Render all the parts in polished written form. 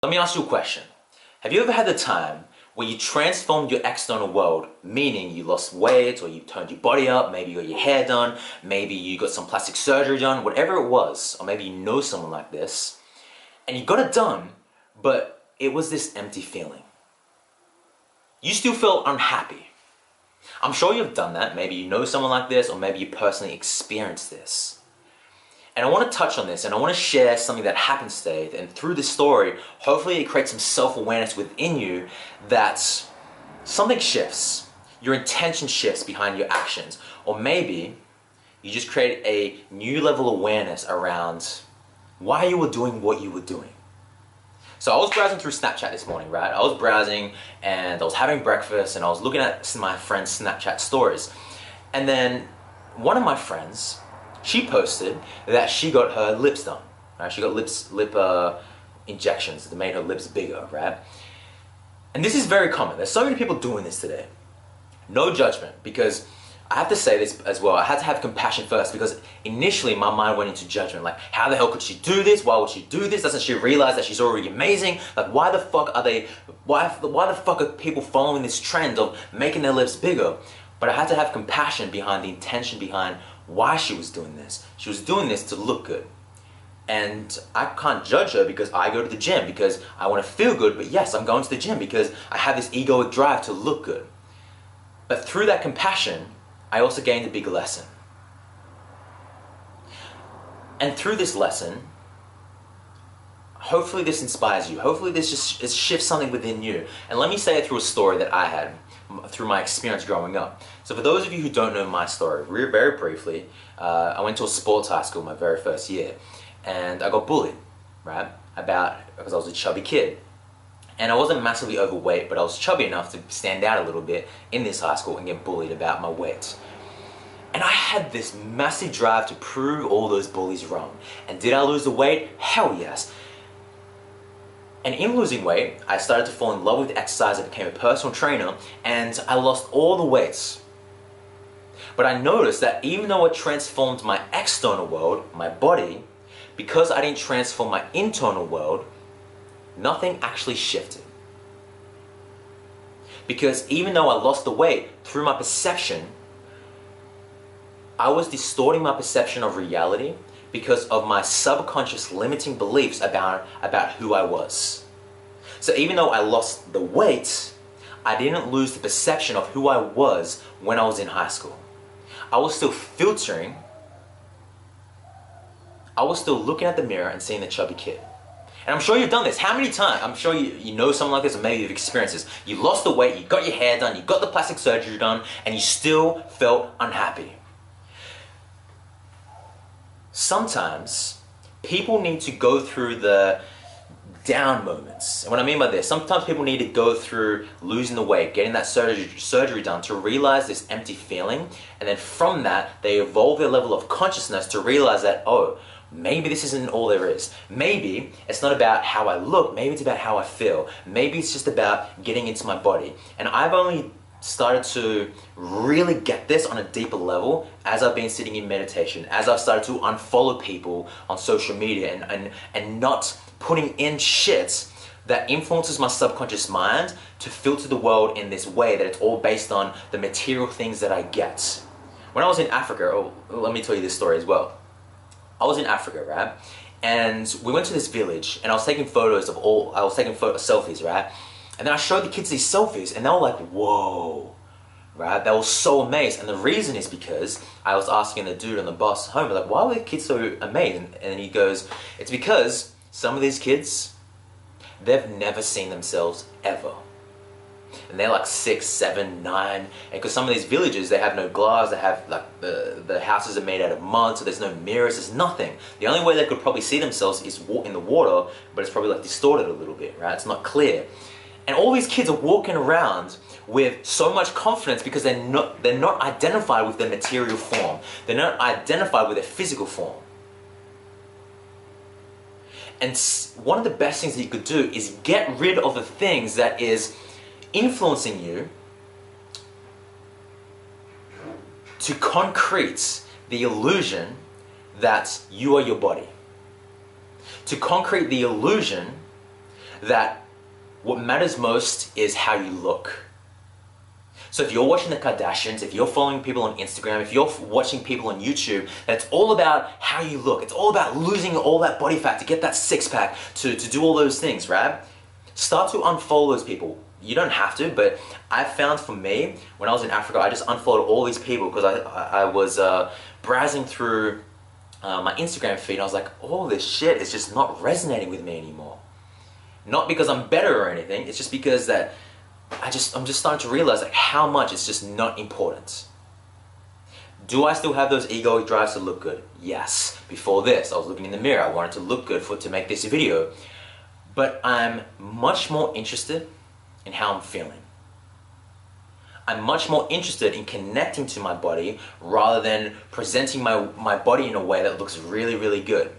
Let me ask you a question. Have you ever had the time where you transformed your external world, meaning you lost weight or you turned your body up, maybe you got your hair done, maybe you got some plastic surgery done, whatever it was, or maybe you know someone like this, and you got it done, but it was this empty feeling. You still felt unhappy. I'm sure you've done that. Maybe you know someone like this, or maybe you personally experienced this. And I want to touch on this, and I want to share something that happened today, and through this story, hopefully it creates some self-awareness within you that something shifts. Your intention shifts behind your actions. Or maybe you just create a new level of awareness around why you were doing what you were doing. So I was browsing through Snapchat this morning, right? I was browsing and I was having breakfast and I was looking at my friend's Snapchat stories. And then one of my friends, she posted that she got her lips done. Right? She got lip injections that made her lips bigger, right? And this is very common. There's so many people doing this today. No judgment, because I have to say this as well. I had to have compassion first, because initially my mind went into judgment. Like, how the hell could she do this? Why would she do this? Doesn't she realize that she's already amazing? Like, why the fuck are people following this trend of making their lips bigger? But I had to have compassion behind the intention behind why she was doing this. She was doing this to look good. And I can't judge her because I go to the gym because I want to feel good, but yes, I'm going to the gym because I have this egoic drive to look good. But through that compassion, I also gained a big lesson. And through this lesson, hopefully this inspires you. Hopefully this just shifts something within you. And let me say it through a story that I had through my experience growing up. So for those of you who don't know my story, very briefly, I went to a sports high school my very first year. And I got bullied, right? Because I was a chubby kid. And I wasn't massively overweight, but I was chubby enough to stand out a little bit in this high school and get bullied about my weight. And I had this massive drive to prove all those bullies wrong. And did I lose the weight? Hell yes. And in losing weight, I started to fall in love with exercise. I became a personal trainer and I lost all the weights. But I noticed that even though I transformed my external world, my body, because I didn't transform my internal world, nothing actually shifted. Because even though I lost the weight through my perception, I was distorting my perception of reality because of my subconscious limiting beliefs about who I was. So even though I lost the weight, I didn't lose the perception of who I was when I was in high school. I was still filtering. I was still looking at the mirror and seeing the chubby kid. And I'm sure you've done this. How many times? I'm sure you know someone like this, or maybe you've experienced this. You lost the weight, you got your hair done, you got the plastic surgery done, and you still felt unhappy. Sometimes people need to go through the down moments. And what I mean by this, sometimes people need to go through losing the weight, getting that surgery done to realize this empty feeling. And then from that, they evolve their level of consciousness to realize that, oh, maybe this isn't all there is. Maybe it's not about how I look, maybe it's about how I feel. Maybe it's just about getting into my body. And I've only started to really get this on a deeper level as I've been sitting in meditation, as I've started to unfollow people on social media and not putting in shit that influences my subconscious mind to filter the world in this way that it's all based on the material things that I get. When I was in Africa, let me tell you this story as well. I was in Africa, right? And we went to this village and I was taking selfies, right? And then I showed the kids these selfies and they were like, whoa, right? They were so amazed. And the reason is because I was asking the dude on the bus home, like, why were the kids so amazed? And he goes, it's because some of these kids, they've never seen themselves ever. And they're like 6, 7, 9. And because some of these villages, they have no glass, they have like the houses are made out of mud, so there's no mirrors, there's nothing. The only way they could probably see themselves is in the water, but it's probably like distorted a little bit, right? It's not clear. And all these kids are walking around with so much confidence because they're not identified with their material form. They're not identified with their physical form. And one of the best things that you could do is get rid of the things that is influencing you to concrete the illusion that you are your body. To concrete the illusion that what matters most is how you look. So if you're watching the Kardashians, if you're following people on Instagram, if you're watching people on YouTube, it's all about how you look. It's all about losing all that body fat to get that six pack, to do all those things, right? Start to unfollow those people. You don't have to, but I found for me, when I was in Africa, I just unfollowed all these people because I was browsing through my Instagram feed and I was like, oh, this shit is just not resonating with me anymore. Not because I'm better or anything, it's just because that I'm just starting to realize like how much it's just not important. Do I still have those egoic drives to look good? Yes. Before this, I was looking in the mirror. I wanted to look good to make this video. But I'm much more interested in how I'm feeling. I'm much more interested in connecting to my body rather than presenting my body in a way that looks really, really good.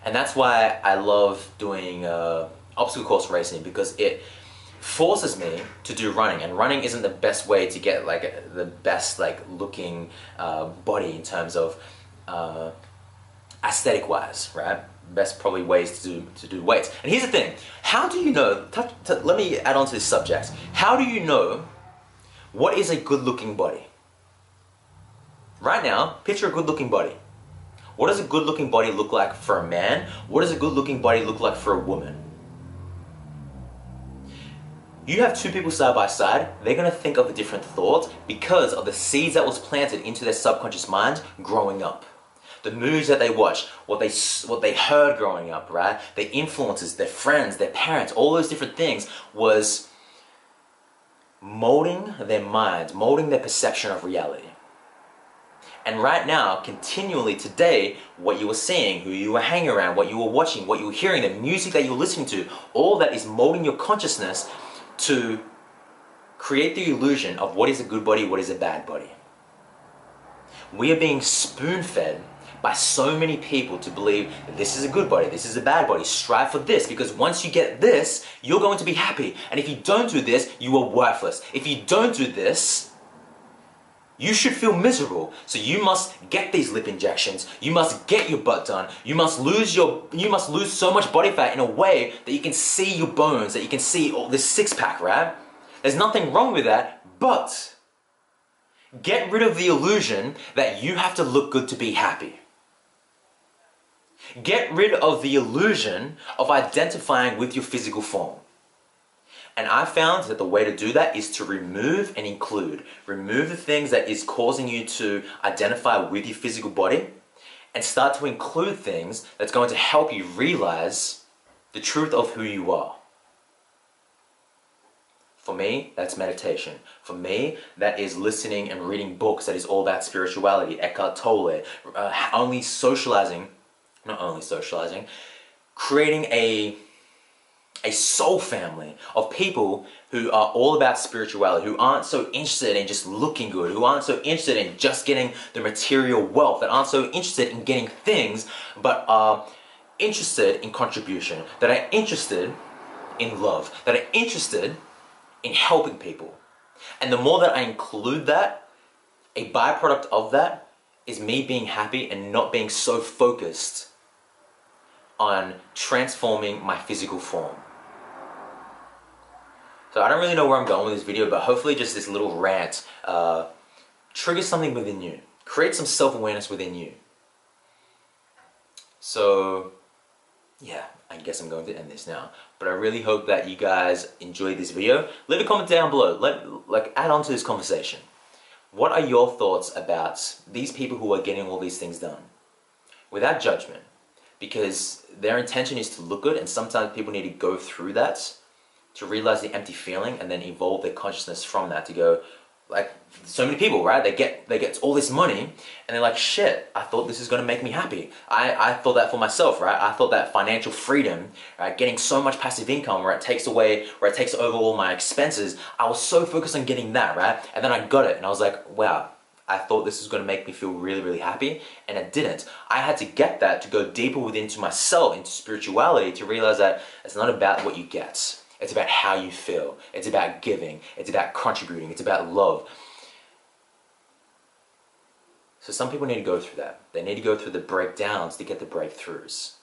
And that's why I love doing obstacle course racing, because it forces me to do running, and running isn't the best way to get like the best like looking body in terms of aesthetic wise, right? Best probably ways to do weights. And here's the thing, how do you know, let me add on to this subject, how do you know what is a good looking body? Right now, picture a good looking body. What does a good looking body look like for a man? What does a good looking body look like for a woman? You have two people side by side, they're going to think of a different thought because of the seeds that was planted into their subconscious mind growing up. The movies that they watched, what they heard growing up, right? Their influences, their friends, their parents, all those different things was molding their mind, molding their perception of reality. And right now, continually today, what you were seeing, who you were hanging around, what you were watching, what you were hearing, the music that you were listening to, all that is molding your consciousness to create the illusion of what is a good body, what is a bad body. We are being spoon-fed by so many people to believe that this is a good body, this is a bad body, strive for this, because once you get this, you're going to be happy. And if you don't do this, you are worthless. If you don't do this, you should feel miserable. So you must get these lip injections, you must get your butt done, you must lose so much body fat in a way that you can see your bones, that you can see all this six pack, right? There's nothing wrong with that, but get rid of the illusion that you have to look good to be happy. Get rid of the illusion of identifying with your physical form. And I found that the way to do that is to remove and include. Remove the things that is causing you to identify with your physical body and start to include things that's going to help you realize the truth of who you are. For me, that's meditation. For me, that is listening and reading books that is all about spirituality, Eckhart Tolle, creating a soul family of people who are all about spirituality, who aren't so interested in just looking good, who aren't so interested in just getting the material wealth, that aren't so interested in getting things, but are interested in contribution, that are interested in love, that are interested in helping people. And the more that I include that, a byproduct of that is me being happy and not being so focused on transforming my physical form. So I don't really know where I'm going with this video, but hopefully just this little rant triggers something within you. Create some self-awareness within you. So yeah, I guess I'm going to end this now. But I really hope that you guys enjoyed this video. Leave a comment down below. Add on to this conversation. What are your thoughts about these people who are getting all these things done? Without judgment. Because their intention is to look good, and sometimes people need to go through that to realize the empty feeling and then evolve their consciousness from that to go, like so many people, right? They get all this money and they're like, shit, I thought this is going to make me happy. I thought that for myself, right? I thought that financial freedom, right? Getting so much passive income where it takes over all my expenses. I was so focused on getting that, right? And then I got it and I was like, wow, I thought this was going to make me feel really, really happy, and it didn't. I had to get that to go deeper within to myself, into spirituality, to realize that it's not about what you get. It's about how you feel. It's about giving. It's about contributing. It's about love. So some people need to go through that. They need to go through the breakdowns to get the breakthroughs.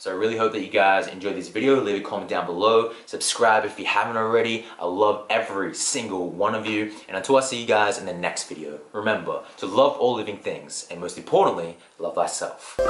So I really hope that you guys enjoyed this video. Leave a comment down below. Subscribe if you haven't already. I love every single one of you. And until I see you guys in the next video, remember to love all living things and most importantly, love thyself.